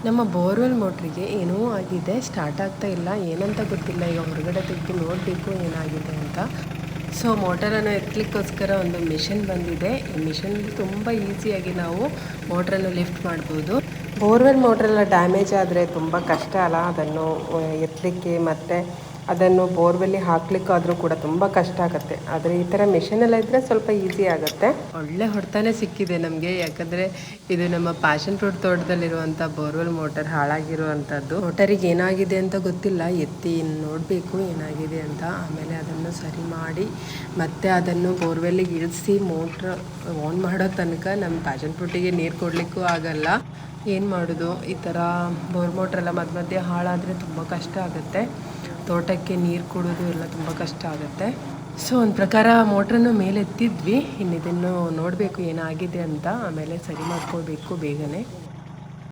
ನಮ್ಮ ಬೋರ್ವೆಲ್ ಮೋಟ್ರಿಗೆ ಏನೋ ಆಗಿದೆ, ಸ್ಟಾರ್ಟ್ ಆಗ್ತಾ ಇಲ್ಲ, ಏನಂತ ಗೊತ್ತಿಲ್ಲ. ಈಗ ಹೊರಗಡೆ ತೆಗೆದು ನೋಡಬೇಕು ಏನಾಗಿದೆ ಅಂತ. ಸೊ ಮೋಟರನ್ನು ಎತ್ತಲಿಕ್ಕೋಸ್ಕರ ಒಂದು ಮಿಷಿನ್ ಬಂದಿದೆ. ಈ ಮಿಷನ್ ತುಂಬ ಈಸಿಯಾಗಿ ನಾವು ಮೋಟ್ರನ್ನು ಲಿಫ್ಟ್ ಮಾಡ್ಬೋದು. ಬೋರ್ವೆಲ್ ಮೋಟ್ರೆಲ್ಲ ಡ್ಯಾಮೇಜ್ ಆದರೆ ತುಂಬ ಕಷ್ಟ ಅಲ್ಲ ಅದನ್ನು ಎತ್ತಲಿಕ್ಕೆ, ಮತ್ತು ಅದನ್ನು ಬೋರ್ವೆಲ್ಲಿಗೆ ಹಾಕ್ಲಿಕ್ಕಾದರೂ ಕೂಡ ತುಂಬ ಕಷ್ಟ ಆಗುತ್ತೆ. ಆದರೆ ಈ ಥರ ಮಿಷಿನೆಲ್ಲ ಇದ್ದರೆ ಸ್ವಲ್ಪ ಈಸಿ ಆಗುತ್ತೆ. ಒಳ್ಳೆ ಹೊಡೆತಾನೆ ಸಿಕ್ಕಿದೆ ನಮಗೆ, ಯಾಕಂದರೆ ಇದು ನಮ್ಮ ಪ್ಯಾಷನ್ ಫ್ರೂಟ್ ತೋಟದಲ್ಲಿರುವಂಥ ಬೋರ್ವೆಲ್ ಮೋಟರ್ ಹಾಳಾಗಿರುವಂಥದ್ದು. ಮೋಟರಿಗೆ ಏನಾಗಿದೆ ಅಂತ ಗೊತ್ತಿಲ್ಲ, ಎತ್ತಿ ನೋಡಬೇಕು ಏನಾಗಿದೆ ಅಂತ. ಆಮೇಲೆ ಅದನ್ನು ಸರಿ ಮಾಡಿ ಮತ್ತೆ ಅದನ್ನು ಬೋರ್ವೆಲ್ಲಿಗೆ ಇಳಿಸಿ ಮೋಟ್ರ್ ಆನ್ ಮಾಡೋ ತನಕ ನಮ್ಮ ಪ್ಯಾಷನ್ ಫ್ರೂಟಿಗೆ ನೀರು ಕೊಡಲಿಕ್ಕೂ ಆಗಲ್ಲ. ಏನು ಮಾಡೋದು, ಈ ಥರ ಬೋರ್ ಮೋಟ್ರೆಲ್ಲ ಮಧ್ಯ ಮಧ್ಯೆ ಹಾಳಾದರೆ ತುಂಬ ಕಷ್ಟ ಆಗುತ್ತೆ. ತೋಟಕ್ಕೆ ನೀರು ಕೊಡೋದು ಎಲ್ಲ ತುಂಬ ಕಷ್ಟ ಆಗುತ್ತೆ. ಸೊ ಒಂದು ಪ್ರಕಾರ ಮೋಟ್ರನ್ನು ಮೇಲೆ ಎತ್ತಿದ್ವಿ, ಇನ್ನು ಇದನ್ನು ನೋಡಬೇಕು ಏನಾಗಿದೆ ಅಂತ, ಆಮೇಲೆ ಸರಿ ಮಾಡ್ಕೊಳ್ಬೇಕು ಬೇಗನೆ.